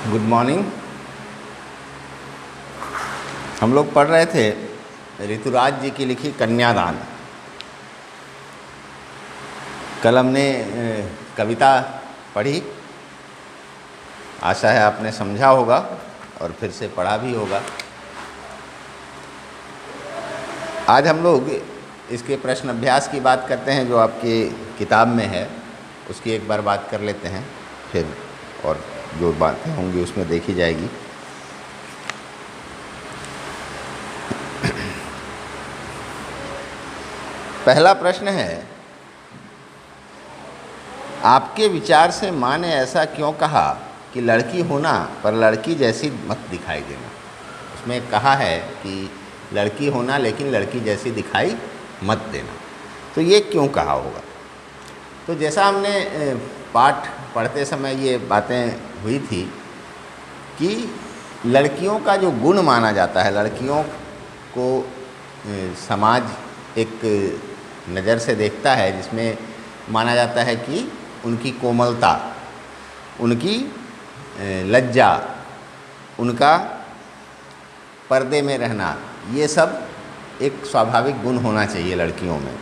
Good morning. हम लोग पढ़ रहे थे ऋतुराज जी की लिखी कन्यादान। कल हमने कविता पढ़ी, आशा है आपने समझा होगा और फिर से पढ़ा भी होगा। आज हम लोग इसके प्रश्न अभ्यास की बात करते हैं जो आपकी किताब में है, उसकी एक बार बात कर लेते हैं, फिर और जो बातें होंगी उसमें देखी जाएगी। पहला प्रश्न है, आपके विचार से माँ ने ऐसा क्यों कहा कि लड़की होना पर लड़की जैसी मत दिखाई देना। उसमें कहा है कि लड़की होना लेकिन लड़की जैसी दिखाई मत देना, तो ये क्यों कहा होगा। तो जैसा हमने पाठ पढ़ते समय ये बातें हुई थी कि लड़कियों का जो गुण माना जाता है, लड़कियों को समाज एक नज़र से देखता है जिसमें माना जाता है कि उनकी कोमलता, उनकी लज्जा, उनका पर्दे में रहना, ये सब एक स्वाभाविक गुण होना चाहिए लड़कियों में।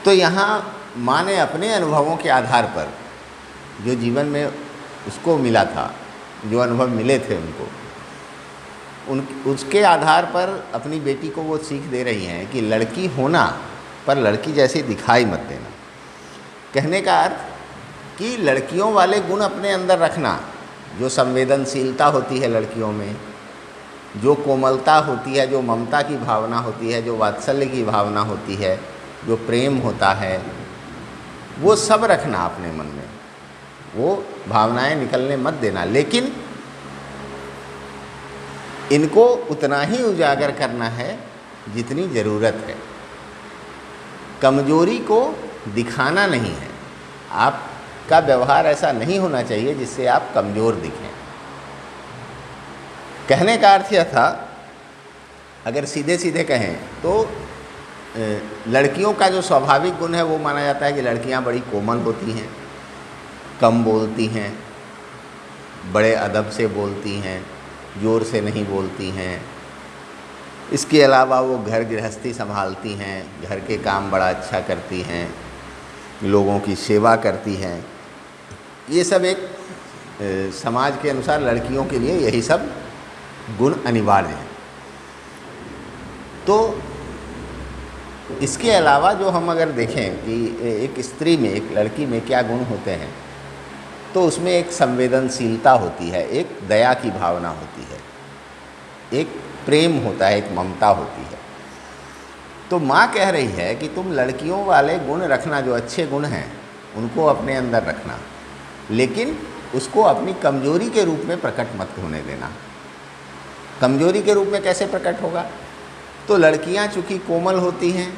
तो यहाँ माँ ने अपने अनुभवों के आधार पर जो जीवन में उसको मिला था, जो अनुभव मिले थे उसके आधार पर अपनी बेटी को वो सीख दे रही हैं कि लड़की होना पर लड़की जैसी दिखाई मत देना। कहने का अर्थ कि लड़कियों वाले गुण अपने अंदर रखना, जो संवेदनशीलता होती है लड़कियों में, जो कोमलता होती है, जो ममता की भावना होती है, जो वात्सल्य की भावना होती है, जो प्रेम होता है, वो सब रखना अपने मन में, वो भावनाएं निकलने मत देना। लेकिन इनको उतना ही उजागर करना है जितनी ज़रूरत है। कमजोरी को दिखाना नहीं है। आपका व्यवहार ऐसा नहीं होना चाहिए जिससे आप कमज़ोर दिखें। कहने का अर्थ यह था, अगर सीधे सीधे कहें तो लड़कियों का जो स्वाभाविक गुण है वो माना जाता है कि लड़कियां बड़ी कोमल होती हैं, कम बोलती हैं, बड़े अदब से बोलती हैं, ज़ोर से नहीं बोलती हैं। इसके अलावा वो घर गृहस्थी संभालती हैं, घर के काम बड़ा अच्छा करती हैं, लोगों की सेवा करती हैं। ये सब एक समाज के अनुसार लड़कियों के लिए यही सब गुण अनिवार्य हैं। तो इसके अलावा जो हम अगर देखें कि एक स्त्री में, एक लड़की में क्या गुण होते हैं, तो उसमें एक संवेदनशीलता होती है, एक दया की भावना होती है, एक प्रेम होता है, एक ममता होती है। तो माँ कह रही है कि तुम लड़कियों वाले गुण रखना, जो अच्छे गुण हैं उनको अपने अंदर रखना, लेकिन उसको अपनी कमजोरी के रूप में प्रकट मत होने देना। कमजोरी के रूप में कैसे प्रकट होगा? तो लड़कियां चूँकि कोमल होती हैं,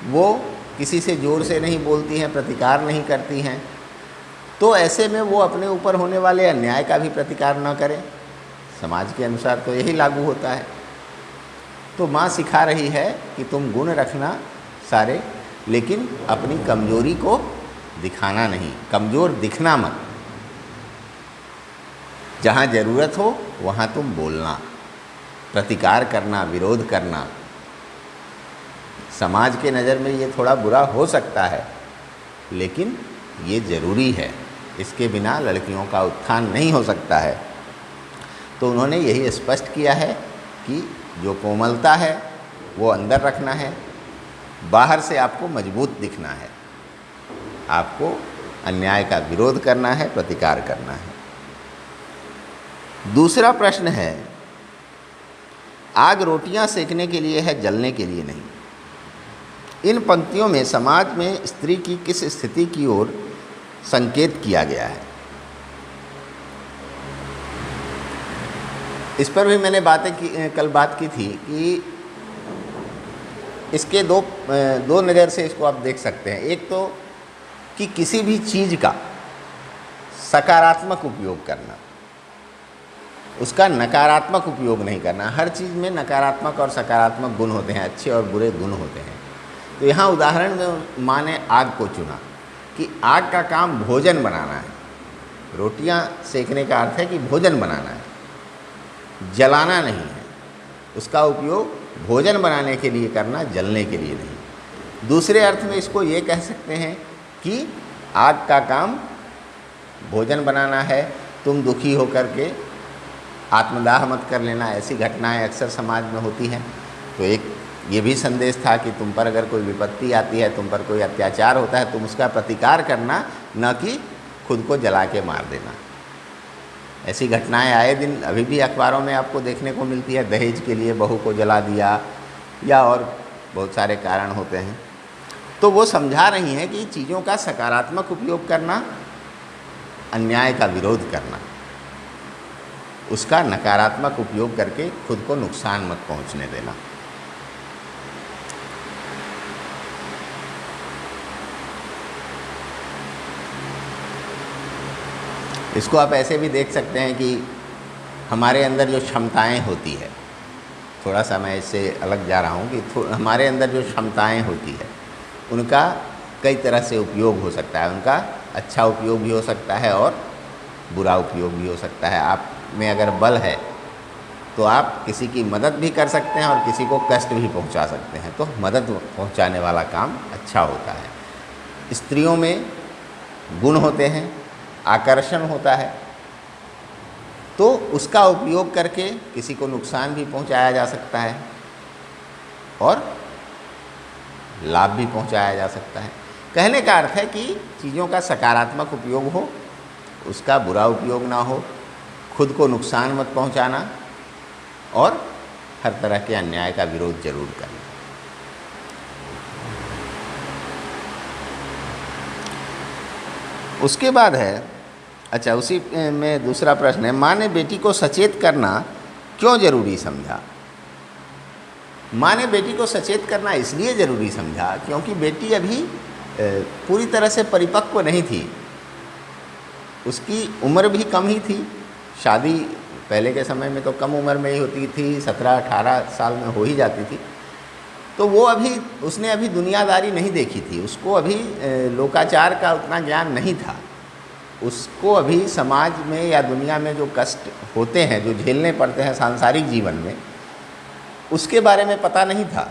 वो किसी से ज़ोर से नहीं बोलती हैं, प्रतिकार नहीं करती हैं, तो ऐसे में वो अपने ऊपर होने वाले अन्याय का भी प्रतिकार न करें। समाज के अनुसार तो यही लागू होता है। तो माँ सिखा रही है कि तुम गुण रखना सारे, लेकिन अपनी कमजोरी को दिखाना नहीं, कमज़ोर दिखना मत। जहाँ ज़रूरत हो वहाँ तुम बोलना, प्रतिकार करना, विरोध करना। समाज के नज़र में ये थोड़ा बुरा हो सकता है, लेकिन ये ज़रूरी है। इसके बिना लड़कियों का उत्थान नहीं हो सकता है। तो उन्होंने यही स्पष्ट किया है कि जो कोमलता है वो अंदर रखना है, बाहर से आपको मजबूत दिखना है, आपको अन्याय का विरोध करना है, प्रतिकार करना है। दूसरा प्रश्न है, आग रोटियां सेकने के लिए है, जलने के लिए नहीं। इन पंक्तियों में समाज में स्त्री की किस स्थिति की ओर संकेत किया गया है? इस पर भी मैंने कल बात की थी कि इसके दो नज़र से इसको आप देख सकते हैं। एक तो कि किसी भी चीज़ का सकारात्मक उपयोग करना, उसका नकारात्मक उपयोग नहीं करना। हर चीज़ में नकारात्मक और सकारात्मक गुण होते हैं, अच्छे और बुरे गुण होते हैं। तो यहाँ उदाहरण में माँ ने आग को चुना कि आग का काम भोजन बनाना है, रोटियां सेकने का अर्थ है कि भोजन बनाना है, जलाना नहीं है। उसका उपयोग भोजन बनाने के लिए करना, जलने के लिए नहीं। दूसरे अर्थ में इसको ये कह सकते हैं कि आग का काम भोजन बनाना है, तुम दुखी होकर के आत्मदाह मत कर लेना। ऐसी घटनाएं अक्सर समाज में होती हैं। तो एक ये भी संदेश था कि तुम पर अगर कोई विपत्ति आती है, तुम पर कोई अत्याचार होता है, तुम उसका प्रतिकार करना, न कि खुद को जला के मार देना। ऐसी घटनाएं आए दिन अभी भी अखबारों में आपको देखने को मिलती है। दहेज के लिए बहू को जला दिया, या और बहुत सारे कारण होते हैं। तो वो समझा रही हैं कि चीज़ों का सकारात्मक उपयोग करना, अन्याय का विरोध करना, उसका नकारात्मक उपयोग करके खुद को नुकसान मत पहुंचने देना। इसको आप ऐसे भी देख सकते हैं कि हमारे अंदर जो क्षमताएं होती है, थोड़ा सा मैं इससे अलग जा रहा हूँ कि हमारे अंदर जो क्षमताएं होती है उनका कई तरह से उपयोग हो सकता है। उनका अच्छा उपयोग भी हो सकता है और बुरा उपयोग भी हो सकता है। आप में अगर बल है तो आप किसी की मदद भी कर सकते हैं और किसी को कष्ट भी पहुंचा सकते हैं। तो मदद पहुंचाने वाला काम अच्छा होता है। स्त्रियों में गुण होते हैं, आकर्षण होता है, तो उसका उपयोग करके किसी को नुकसान भी पहुंचाया जा सकता है और लाभ भी पहुंचाया जा सकता है। कहने का अर्थ है कि चीज़ों का सकारात्मक उपयोग हो, उसका बुरा उपयोग ना हो, खुद को नुकसान मत पहुंचाना और हर तरह के अन्याय का विरोध जरूर करना। उसके बाद है, अच्छा उसी में दूसरा प्रश्न है, माँ ने बेटी को सचेत करना क्यों ज़रूरी समझा? माँ ने बेटी को सचेत करना इसलिए ज़रूरी समझा क्योंकि बेटी अभी पूरी तरह से परिपक्व नहीं थी। उसकी उम्र भी कम ही थी। शादी पहले के समय में तो कम उम्र में ही होती थी, 17-18 साल में हो ही जाती थी। तो वो उसने अभी दुनियादारी नहीं देखी थी। उसको अभी लोकाचार का उतना ज्ञान नहीं था। उसको अभी समाज में या दुनिया में जो कष्ट होते हैं, जो झेलने पड़ते हैं सांसारिक जीवन में, उसके बारे में पता नहीं था।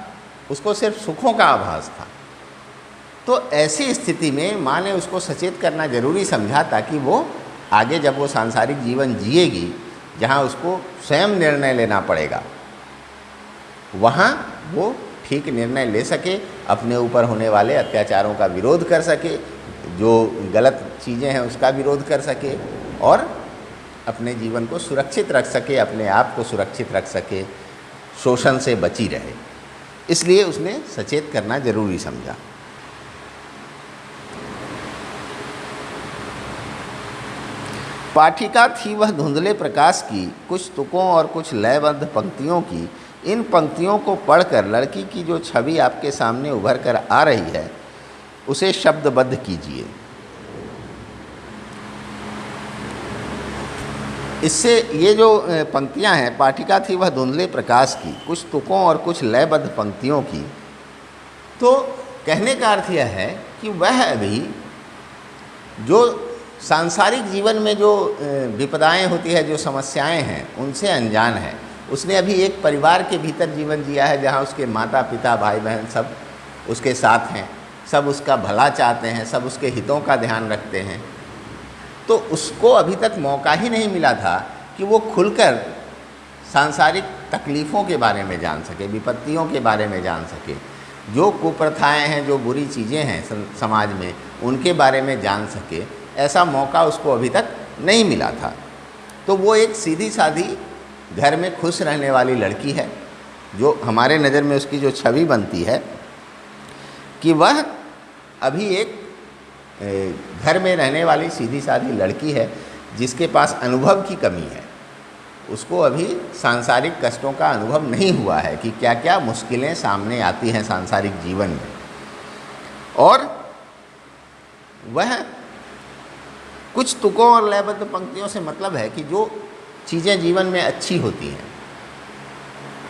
उसको सिर्फ सुखों का आभास था। तो ऐसी स्थिति में माँ ने उसको सचेत करना ज़रूरी समझा ताकि वो आगे जब वो सांसारिक जीवन जिएगी, जहाँ उसको स्वयं निर्णय लेना पड़ेगा, वहाँ वो ठीक निर्णय ले सके, अपने ऊपर होने वाले अत्याचारों का विरोध कर सके, जो गलत चीज़ें हैं उसका विरोध कर सके और अपने जीवन को सुरक्षित रख सके, अपने आप को सुरक्षित रख सके, शोषण से बची रहे। इसलिए उसने सचेत करना ज़रूरी समझा। पाठिका थी वह धुंधले प्रकाश की, कुछ तुकों और कुछ लयबद्ध पंक्तियों की। इन पंक्तियों को पढ़कर लड़की की जो छवि आपके सामने उभर कर आ रही है उसे शब्दबद्ध कीजिए। इससे ये जो पंक्तियां हैं, पाठिका थी वह धुंधले प्रकाश की, कुछ तुकों और कुछ लयबद्ध पंक्तियों की, तो कहने का अर्थ यह है कि वह अभी जो सांसारिक जीवन में जो विपदाएं होती है, जो समस्याएं हैं, उनसे अनजान है। उसने अभी एक परिवार के भीतर जीवन जिया है जहाँ उसके माता पिता भाई बहन सब उसके साथ हैं, सब उसका भला चाहते हैं, सब उसके हितों का ध्यान रखते हैं। तो उसको अभी तक मौका ही नहीं मिला था कि वो खुलकर सांसारिक तकलीफ़ों के बारे में जान सके, विपत्तियों के बारे में जान सके, जो कुप्रथाएं हैं, जो बुरी चीज़ें हैं समाज में, उनके बारे में जान सके। ऐसा मौका उसको अभी तक नहीं मिला था। तो वो एक सीधी सादी घर में खुश रहने वाली लड़की है, जो हमारे नज़र में उसकी जो छवि बनती है कि वह अभी एक घर में रहने वाली सीधी सादी लड़की है जिसके पास अनुभव की कमी है। उसको अभी सांसारिक कष्टों का अनुभव नहीं हुआ है कि क्या क्या मुश्किलें सामने आती हैं सांसारिक जीवन में। और वह कुछ तुकों और लयबद्ध पंक्तियों से मतलब है कि जो चीज़ें जीवन में अच्छी होती हैं,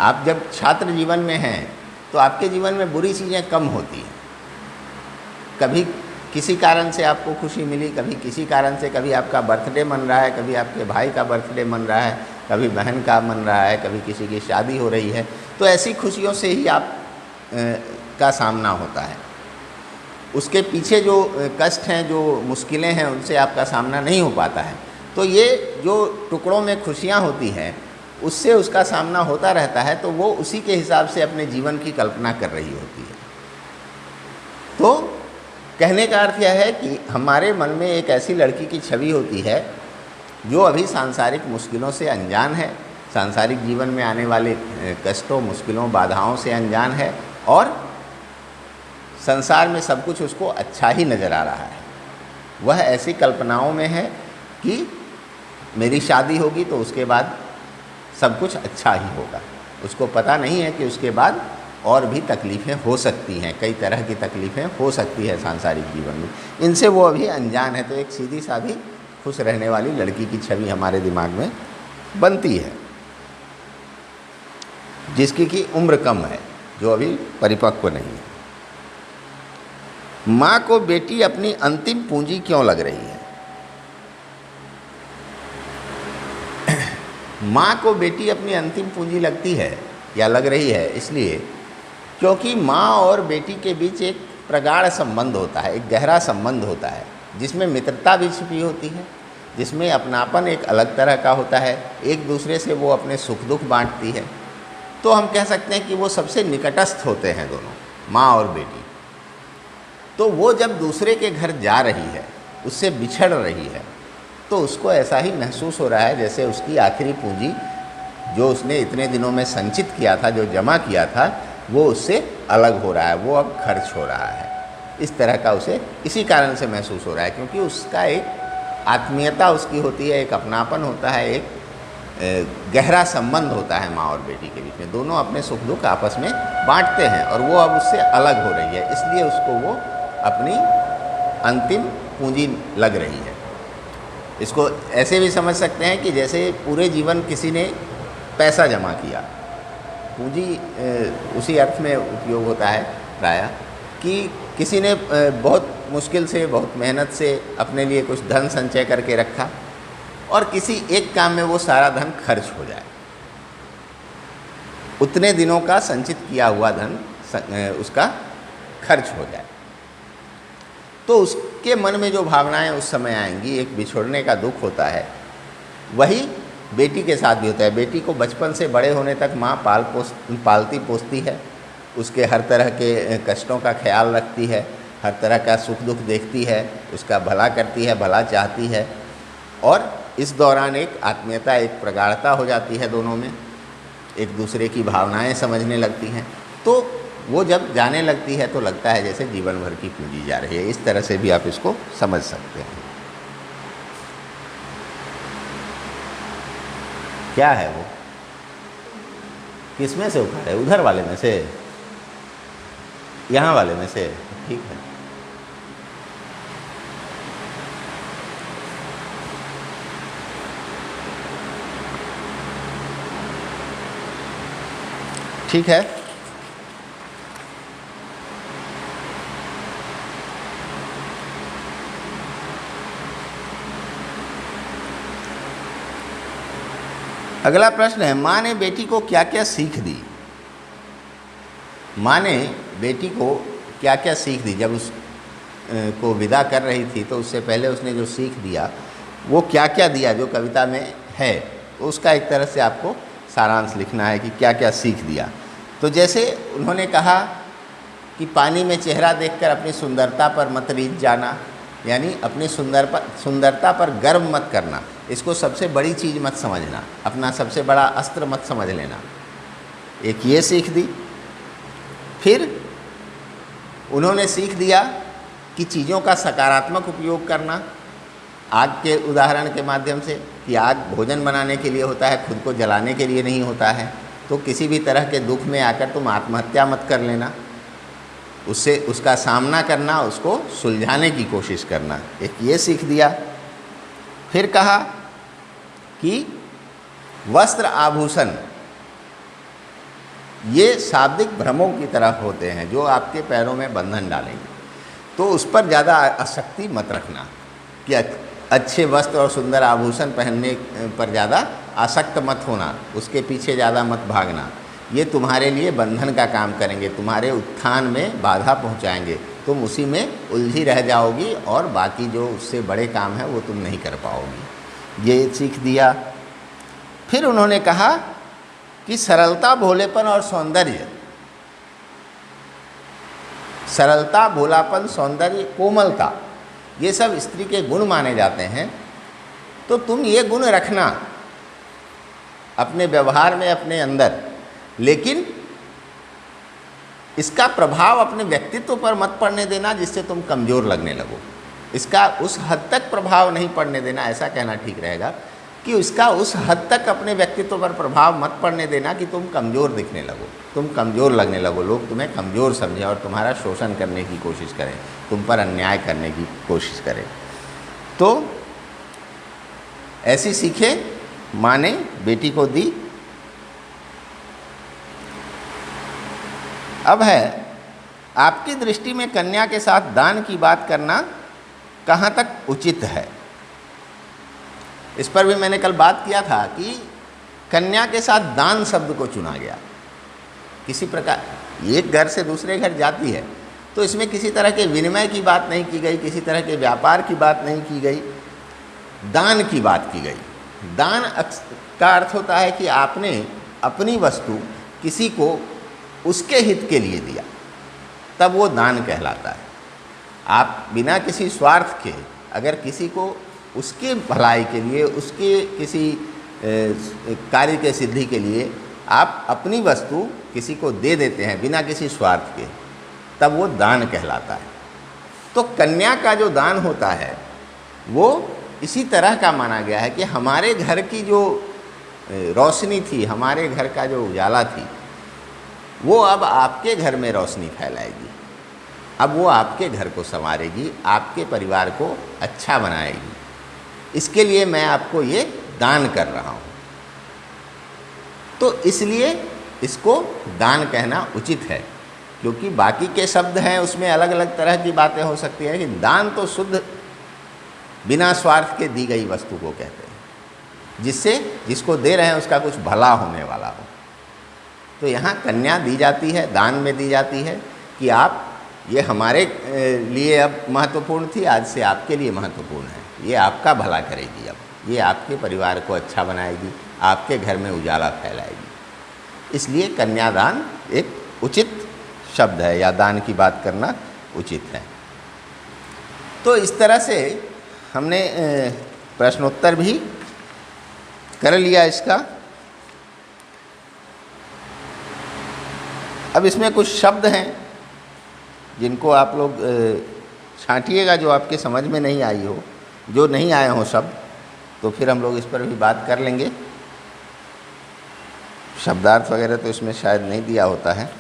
आप जब छात्र जीवन में हैं तो आपके जीवन में बुरी चीज़ें कम होती हैं। कभी किसी कारण से आपको खुशी मिली, कभी किसी कारण से, कभी आपका बर्थडे मन रहा है, कभी आपके भाई का बर्थडे मन रहा है, कभी बहन का मन रहा है, कभी किसी की शादी हो रही है, तो ऐसी खुशियों से ही आप का सामना होता है। उसके पीछे जो कष्ट हैं, जो मुश्किलें हैं, उनसे आपका सामना नहीं हो पाता है। तो ये जो टुकड़ों में खुशियाँ होती हैं, उससे उसका सामना होता रहता है, तो वो उसी के हिसाब से अपने जीवन की कल्पना कर रही होती है। तो कहने का अर्थ यह है कि हमारे मन में एक ऐसी लड़की की छवि होती है जो अभी सांसारिक मुश्किलों से अनजान है, सांसारिक जीवन में आने वाले कष्टों, मुश्किलों, बाधाओं से अनजान है, और संसार में सब कुछ उसको अच्छा ही नज़र आ रहा है। वह ऐसी कल्पनाओं में है कि मेरी शादी होगी तो उसके बाद सब कुछ अच्छा ही होगा। उसको पता नहीं है कि उसके बाद और भी तकलीफ़ें हो सकती हैं, कई तरह की तकलीफ़ें हो सकती है सांसारिक जीवन में, इनसे वो अभी अनजान है। तो एक सीधी सादी खुश रहने वाली लड़की की छवि हमारे दिमाग में बनती है, जिसकी की उम्र कम है, जो अभी परिपक्व नहीं है। माँ को बेटी अपनी अंतिम पूंजी क्यों लग रही है? माँ को बेटी अपनी अंतिम पूंजी लगती है या लग रही है इसलिए क्योंकि माँ और बेटी के बीच एक प्रगाढ़ संबंध होता है, एक गहरा संबंध होता है, जिसमें मित्रता भी छिपी होती है, जिसमें अपनापन एक अलग तरह का होता है, एक दूसरे से वो अपने सुख दुख बांटती है। तो हम कह सकते हैं कि वो सबसे निकटस्थ होते हैं दोनों, माँ और बेटी। तो वो जब दूसरे के घर जा रही है, उससे बिछड़ रही है, तो उसको ऐसा ही महसूस हो रहा है जैसे उसकी आखिरी पूंजी जो उसने इतने दिनों में संचित किया था, जो जमा किया था, वो उससे अलग हो रहा है, वो अब खर्च हो रहा है। इस तरह का उसे इसी कारण से महसूस हो रहा है, क्योंकि उसका एक आत्मीयता उसकी होती है, एक अपनापन होता है, एक गहरा संबंध होता है माँ और बेटी के बीच में। दोनों अपने सुख दुख आपस में बांटते हैं, और वो अब उससे अलग हो रही है, इसलिए उसको वो अपनी अंतिम पूंजी लग रही है। इसको ऐसे भी समझ सकते हैं कि जैसे पूरे जीवन किसी ने पैसा जमा किया, पूंजी उसी अर्थ में उपयोग होता है प्रायः कि किसी ने बहुत मुश्किल से, बहुत मेहनत से अपने लिए कुछ धन संचय करके रखा, और किसी एक काम में वो सारा धन खर्च हो जाए, उतने दिनों का संचित किया हुआ धन उसका खर्च हो जाए, तो उसके मन में जो भावनाएं उस समय आएंगी, एक बिछोड़ने का दुख होता है। वही बेटी के साथ भी होता है। बेटी को बचपन से बड़े होने तक माँ पालती पोसती है, उसके हर तरह के कष्टों का ख्याल रखती है, हर तरह का सुख दुख देखती है, उसका भला करती है, भला चाहती है, और इस दौरान एक आत्मीयता, एक प्रगाढ़ता हो जाती है दोनों में, एक दूसरे की भावनाएं समझने लगती हैं। तो वो जब जाने लगती है तो लगता है जैसे जीवन भर की पूंजी जा रही है। इस तरह से भी आप इसको समझ सकते हैं। क्या है वो? किस में से उखाड़े? उधर वाले में से, यहाँ वाले में से? ठीक है। ठीक है। अगला प्रश्न है, माँ ने बेटी को क्या क्या सीख दी? माँ ने बेटी को क्या क्या सीख दी? जब उस को विदा कर रही थी तो उससे पहले उसने जो सीख दिया वो क्या क्या दिया, जो कविता में है, तो उसका एक तरह से आपको सारांश लिखना है कि क्या क्या सीख दिया। तो जैसे उन्होंने कहा कि पानी में चेहरा देखकर अपनी सुंदरता पर मत रीझ जाना, यानी अपनी सुंदरता पर गर्व मत करना, इसको सबसे बड़ी चीज़ मत समझना, अपना सबसे बड़ा अस्त्र मत समझ लेना, एक ये सीख दी। फिर उन्होंने सीख दिया कि चीज़ों का सकारात्मक उपयोग करना, आग के उदाहरण के माध्यम से, कि आग भोजन बनाने के लिए होता है, खुद को जलाने के लिए नहीं होता है। तो किसी भी तरह के दुख में आकर तुम आत्महत्या मत कर लेना, उससे उसका सामना करना, उसको सुलझाने की कोशिश करना, एक ये सीख दिया। फिर कहा कि वस्त्र आभूषण ये शाब्दिक भ्रमों की तरह होते हैं जो आपके पैरों में बंधन डालेंगे। तो उस पर ज़्यादा आसक्ति मत रखना कि अच्छे वस्त्र और सुंदर आभूषण पहनने पर ज़्यादा आसक्त मत होना, उसके पीछे ज़्यादा मत भागना। ये तुम्हारे लिए बंधन का काम करेंगे, तुम्हारे उत्थान में बाधा पहुंचाएंगे, तुम उसी में उलझी रह जाओगी और बाकी जो उससे बड़े काम हैं वो तुम नहीं कर पाओगी। ये सीख दिया। फिर उन्होंने कहा कि सरलता, भोलेपन और सौंदर्य, सरलता, भोलापन, सौंदर्य, कोमलता, ये सब स्त्री के गुण माने जाते हैं। तो तुम ये गुण रखना अपने व्यवहार में, अपने अंदर, लेकिन इसका प्रभाव अपने व्यक्तित्व पर मत पड़ने देना जिससे तुम कमज़ोर लगने लगो। इसका उस हद तक प्रभाव नहीं पड़ने देना, ऐसा कहना ठीक रहेगा कि इसका उस हद तक अपने व्यक्तित्व पर प्रभाव मत पड़ने देना कि तुम कमज़ोर दिखने लगो, तुम कमज़ोर लगने लगो, लोग तुम्हें कमज़ोर समझें और तुम्हारा शोषण करने की कोशिश करें, तुम पर अन्याय करने की कोशिश करें। तो ऐसी सीखें माँ ने बेटी को दी। अब है आपकी दृष्टि में कन्या के साथ दान की बात करना कहाँ तक उचित है। इस पर भी मैंने कल बात किया था कि कन्या के साथ दान शब्द को चुना गया। किसी प्रकार एक घर से दूसरे घर जाती है तो इसमें किसी तरह के विनिमय की बात नहीं की गई, किसी तरह के व्यापार की बात नहीं की गई, दान की बात की गई। दान का अर्थ होता है कि आपने अपनी वस्तु किसी को उसके हित के लिए दिया, तब वो दान कहलाता है। आप बिना किसी स्वार्थ के अगर किसी को उसके भलाई के लिए, उसके किसी कार्य के सिद्धि के लिए आप अपनी वस्तु किसी को दे देते हैं बिना किसी स्वार्थ के, तब वो दान कहलाता है। तो कन्या का जो दान होता है वो इसी तरह का माना गया है कि हमारे घर की जो रोशनी थी, हमारे घर का जो उजाला थी, वो अब आपके घर में रोशनी फैलाएगी, अब वो आपके घर को संवारेगी, आपके परिवार को अच्छा बनाएगी। इसके लिए मैं आपको ये दान कर रहा हूँ। तो इसलिए इसको दान कहना उचित है, क्योंकि बाकी के शब्द हैं उसमें अलग अलग तरह की बातें हो सकती हैं, कि दान तो शुद्ध बिना स्वार्थ के दी गई वस्तु को कहते हैं, जिससे जिसको दे रहे हैं उसका कुछ भला होने वाला हो। तो यहाँ कन्या दी जाती है, दान में दी जाती है कि आप ये हमारे लिए अब महत्वपूर्ण थी, आज से आपके लिए महत्वपूर्ण है, ये आपका भला करेगी, अब ये आपके परिवार को अच्छा बनाएगी, आपके घर में उजाला फैलाएगी। इसलिए कन्यादान एक उचित शब्द है, या दान की बात करना उचित है। तो इस तरह से हमने प्रश्नोत्तर भी कर लिया इसका। अब इसमें कुछ शब्द हैं जिनको आप लोग छांटिएगा, जो आपके समझ में नहीं आई हो, जो नहीं आए हों शब्द, तो फिर हम लोग इस पर भी बात कर लेंगे। शब्दार्थ वगैरह तो इसमें शायद नहीं दिया होता है,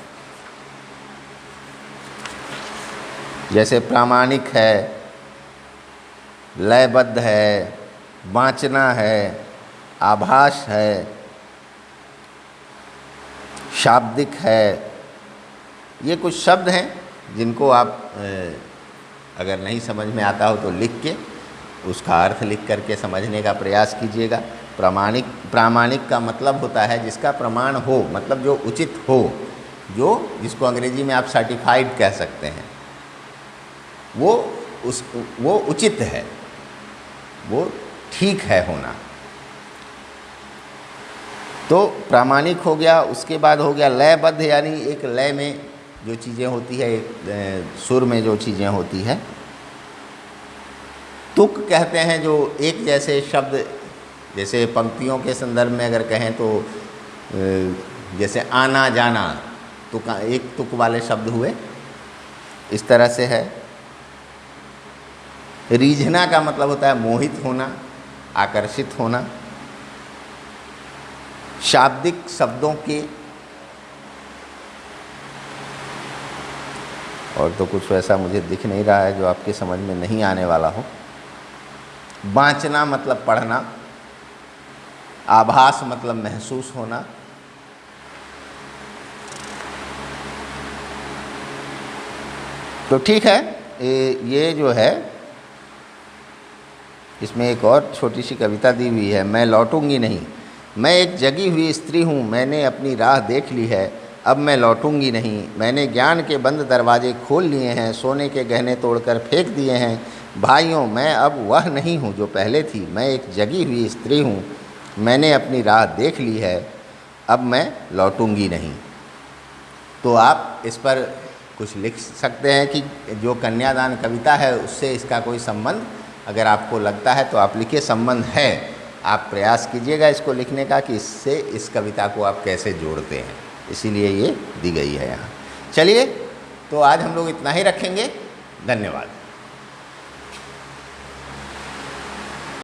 जैसे प्रामाणिक है, लयबद्ध है, बाँचना है, आभास है, शाब्दिक है। ये कुछ शब्द हैं जिनको आप अगर नहीं समझ में आता हो तो लिख के उसका अर्थ लिख करके समझने का प्रयास कीजिएगा। प्रामाणिक का मतलब होता है जिसका प्रमाण हो, मतलब जो उचित हो, जो जिसको अंग्रेजी में आप सर्टिफाइड कह सकते हैं, वो उचित है, वो ठीक है होना। तो प्रामाणिक हो गया। उसके बाद हो गया लयबद्ध, यानी एक लय में जो चीज़ें होती है, एक सुर में जो चीज़ें होती है। तुक कहते हैं जो एक जैसे शब्द, जैसे पंक्तियों के संदर्भ में अगर कहें तो जैसे आना जाना, तुक एक तुक वाले शब्द हुए, इस तरह से है। रीझना का मतलब होता है मोहित होना, आकर्षित होना। शाब्दिक शब्दों के, और तो कुछ वैसा मुझे दिख नहीं रहा है जो आपके समझ में नहीं आने वाला हो। बाँचना मतलब पढ़ना, आभास मतलब महसूस होना, तो ठीक है। ये जो है इसमें एक और छोटी सी कविता दी हुई है, मैं लौटूंगी नहीं। मैं एक जगी हुई स्त्री हूँ, मैंने अपनी राह देख ली है, अब मैं लौटूंगी नहीं। मैंने ज्ञान के बंद दरवाजे खोल लिए हैं, सोने के गहने तोड़कर फेंक दिए हैं। भाइयों, मैं अब वह नहीं हूँ जो पहले थी। मैं एक जगी हुई स्त्री हूँ, मैंने अपनी राह देख ली है, अब मैं लौटूंगी नहीं। तो आप इस पर कुछ लिख सकते हैं कि जो कन्यादान कविता है उससे इसका कोई संबंध अगर आपको लगता है तो आप लिखिए। संबंध है, आप प्रयास कीजिएगा इसको लिखने का कि इससे इस कविता को आप कैसे जोड़ते हैं, इसीलिए ये दी गई है यहाँ। चलिए, तो आज हम लोग इतना ही रखेंगे। धन्यवाद।